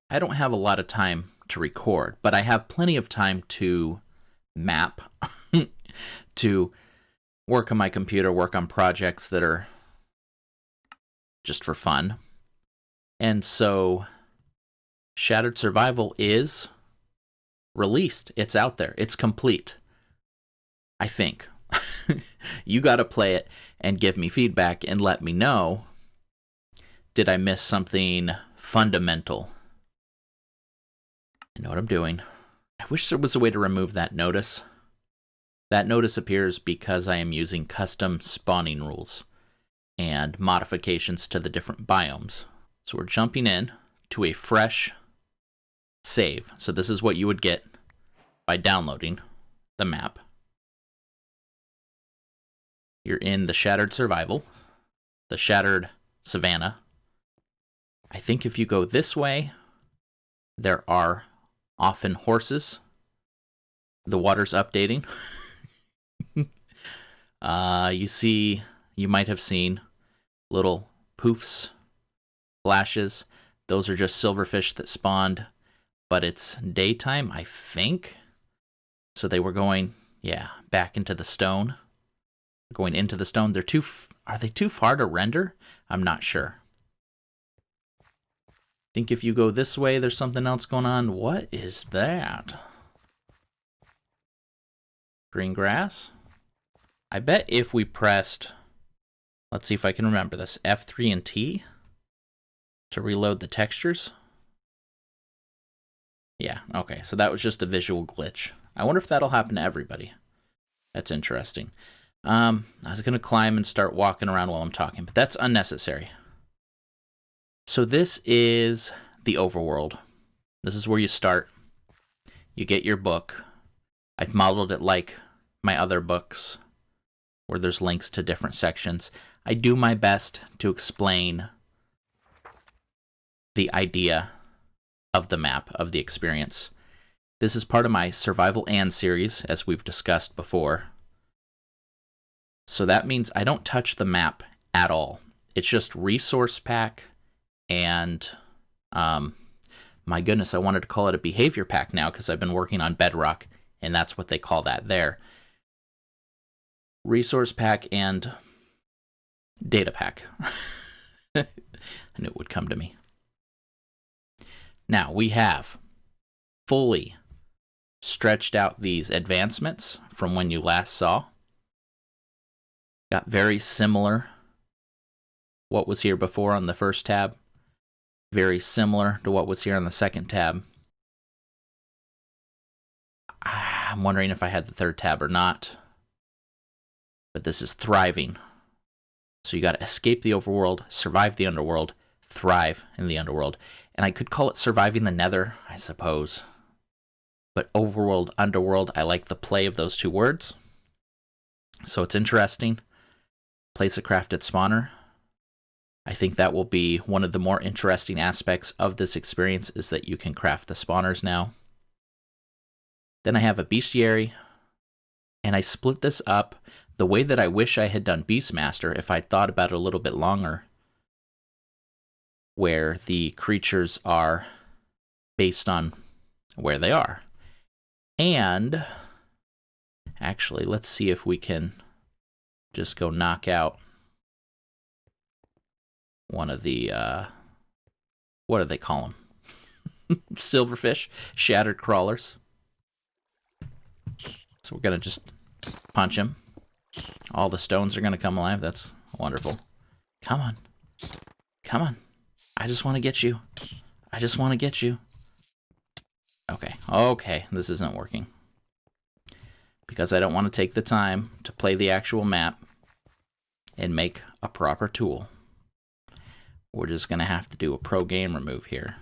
I don't have a lot of time to record, but I have plenty of time to map, to work on my computer, work on projects that are just for fun. And so Shattered Survival is released. It's out there. It's complete. I think. You got to play it and give me feedback and let me know, did I miss something fundamental? I know what I'm doing. I wish there was a way to remove that notice. That notice appears because I am using custom spawning rules and modifications to the different biomes. So we're jumping in to a fresh save. So this is what you would get by downloading the map. You're in the Shattered Survival, the Shattered Savannah. I think if you go this way, there are often horses. The water's updating. You might have seen little poofs, flashes. Those are just silverfish that spawned, but it's daytime, I think. So they were going, back into the stone. Going into the stone. Are they too far to render? I'm not sure. I think if you go this way, there's something else going on. What is that? Green grass? I bet if we pressed, let's see if I can remember this, F3 and T to reload the textures. Yeah, okay, so that was just a visual glitch. I wonder if that'll happen to everybody. That's interesting. I was going to climb and start walking around while I'm talking, but that's unnecessary. So this is the overworld. This is where you start. You get your book. I've modeled it like my other books, where there's links to different sections. I do my best to explain the idea of the map, of the experience. This is part of my Survival and series, as we've discussed before. So that means I don't touch the map at all. It's just resource pack and, my goodness, I wanted to call it a behavior pack now because I've been working on Bedrock, and that's what they call that there. Resource pack and data pack. I knew it would come to me. Now we have fully stretched out these advancements from when you last saw. Got very similar what was here before on the first tab. Very similar to what was here on the second tab. I'm wondering if I had the third tab or not. But this is thriving. So you got to escape the overworld, survive the underworld, thrive in the underworld. And I could call it surviving the Nether, I suppose. But overworld, underworld, I like the play of those two words. So it's interesting. Place a crafted spawner. I think that will be one of the more interesting aspects of this experience, is that you can craft the spawners now. Then I have a bestiary, and I split this up the way that I wish I had done Beastmaster if I'd thought about it a little bit longer, where the creatures are based on where they are. And actually, let's see if we can just go knock out one of the, what do they call them? Silverfish, shattered crawlers. So we're going to just punch him. All the stones are going to come alive. That's wonderful. Come on. Come on. I just want to get you. I just want to get you. Okay. Okay. This isn't working. Because I don't want to take the time to play the actual map and make a proper tool. We're just going to have to do a pro game remove here.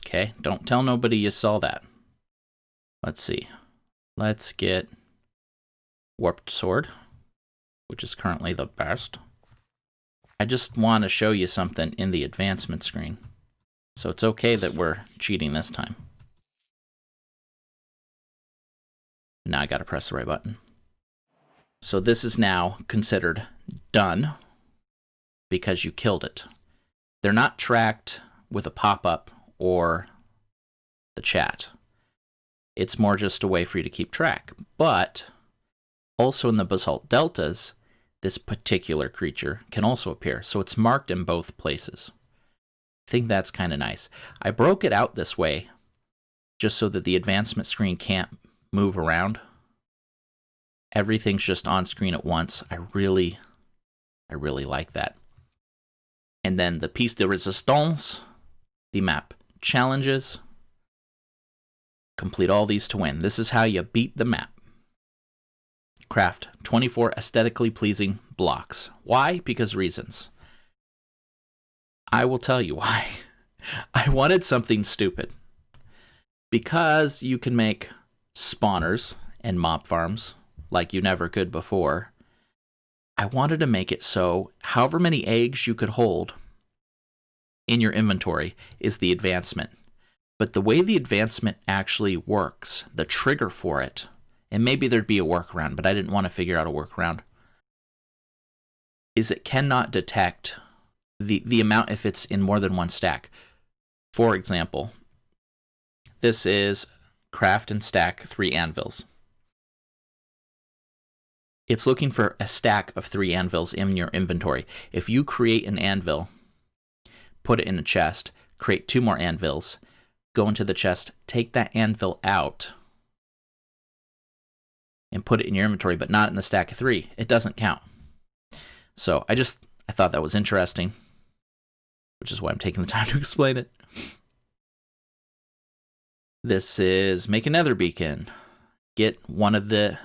Okay, don't tell nobody you saw that. Let's see. Let's get Warped Sword, which is currently the best. I just want to show you something in the advancement screen. So it's okay that we're cheating this time. Now I gotta press the right button. So this is now considered done because you killed it. They're not tracked with a pop-up or the chat. It's more just a way for you to keep track. But also in the basalt deltas, this particular creature can also appear. So it's marked in both places. I think that's kind of nice. I broke it out this way just so that the advancement screen can't move around. Everything's just on screen at once. I really like that. And then the piece de resistance, the map challenges. Complete all these to win. This is how you beat the map. Craft 24 aesthetically pleasing blocks. Why? Because reasons. I will tell you why. I wanted something stupid. Because you can make spawners and mob farms like you never could before. I wanted to make it so however many eggs you could hold in your inventory is the advancement. But the way the advancement actually works, the trigger for it, and maybe there'd be a workaround, but I didn't want to figure out a workaround, is it cannot detect the amount if it's in more than one stack. For example, this is craft and stack 3 anvils. It's looking for a stack of 3 anvils in your inventory. If you create an anvil, put it in a chest, create 2 more anvils, go into the chest, take that anvil out, and put it in your inventory, but not in the stack of 3. It doesn't count. So I thought that was interesting, which is why I'm taking the time to explain it. This is make a nether beacon. Get one of the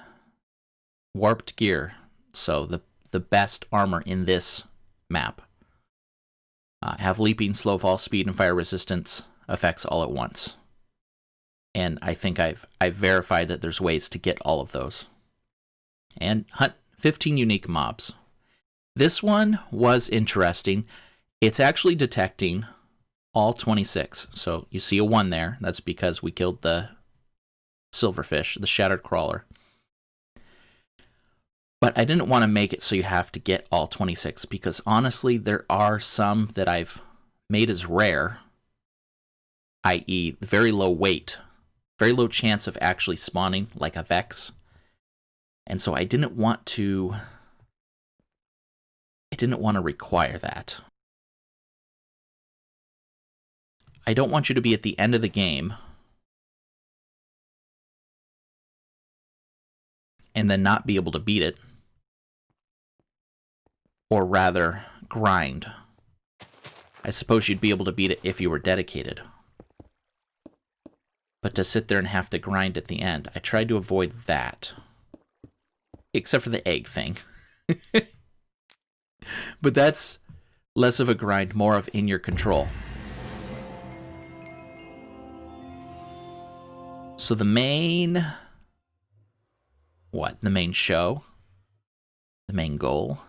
warped gear, so the best armor in this map. Have leaping, slow fall, speed, and fire resistance effects all at once. And I think I've verified that there's ways to get all of those. And hunt 15 unique mobs. This one was interesting. It's actually detecting all 26. So you see a 1 there. That's because we killed the silverfish, the shattered crawler. But I didn't want to make it so you have to get all 26, because honestly, there are some that I've made as rare, i.e. very low weight, very low chance of actually spawning, like a Vex. And so I didn't want to require that. I don't want you to be at the end of the game and then not be able to beat it. Or rather, grind. I suppose you'd be able to beat it if you were dedicated. But to sit there and have to grind at the end, I tried to avoid that. Except for the egg thing. But that's less of a grind, more of in your control. So the main... The main show? The main goal?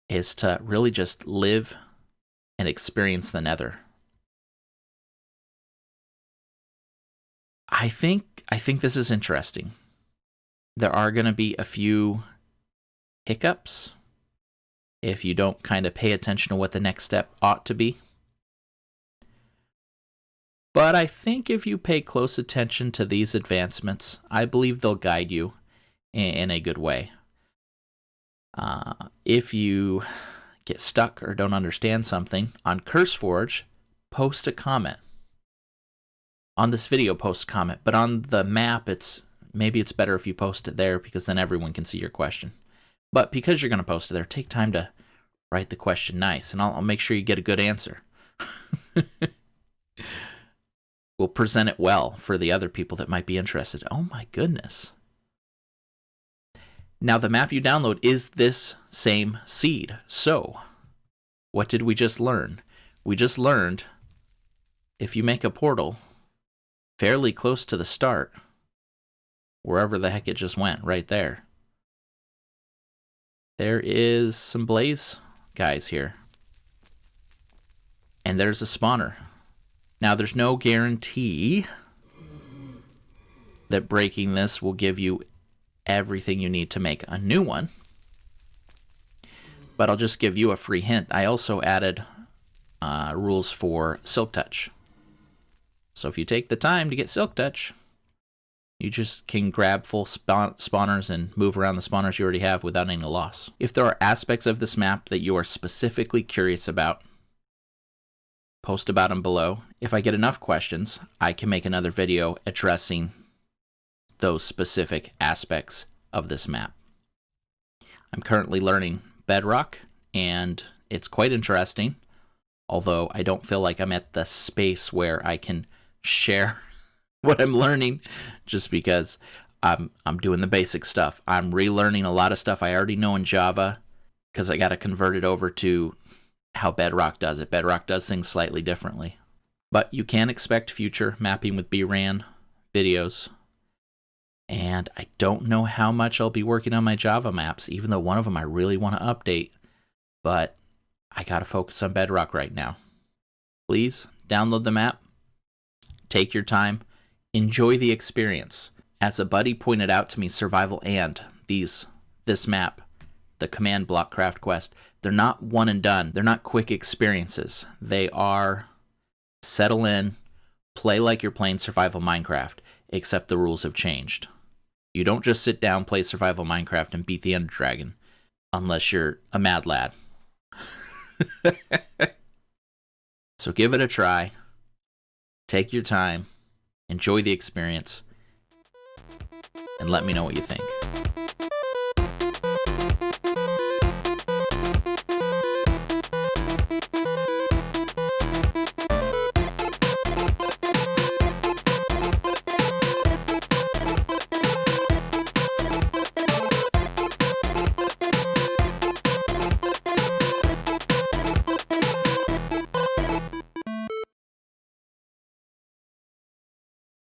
Is to really just live and experience the Nether. I think this is interesting. There are going to be a few hiccups if you don't kind of pay attention to what the next step ought to be. But I think if you pay close attention to these advancements, I believe they'll guide you in a good way. If you get stuck or don't understand something, on CurseForge, post a comment. On this video, post a comment. But on the map, maybe it's better if you post it there, because then everyone can see your question. But because you're going to post it there, take time to write the question nice, and I'll make sure you get a good answer. We'll present it well for the other people that might be interested. Oh my goodness. Now, the map you download is this same seed. So, what did we just learn? We just learned if you make a portal fairly close to the start, wherever the heck it just went, right there, there is some blaze guys here. And there's a spawner. Now, there's no guarantee that breaking this will give you everything you need to make a new one. But I'll just give you a free hint. I also added rules for Silk Touch. So if you take the time to get Silk Touch, you just can grab full spawners and move around the spawners you already have without any loss. If there are aspects of this map that you are specifically curious about, post about them below. If I get enough questions, I can make another video addressing those specific aspects of this map. I'm currently learning Bedrock, and it's quite interesting, although I don't feel like I'm at the space where I can share what I'm learning, just because I'm doing the basic stuff. I'm relearning a lot of stuff I already know in Java, because I got to convert it over to how Bedrock does it. Bedrock does things slightly differently. But you can expect future mapping with bRanN videos. And I don't know how much I'll be working on my Java maps, even though one of them I really want to update. But I got to focus on Bedrock right now. Please download the map. Take your time. Enjoy the experience. As a buddy pointed out to me, Survival and this map, the command block craft quest, they're not one and done. They're not quick experiences. They are settle in, play like you're playing Survival Minecraft, except the rules have changed. You don't just sit down, play Survival Minecraft, and beat the Ender Dragon, unless you're a mad lad. So give it a try. Take your time. Enjoy the experience. And let me know what you think.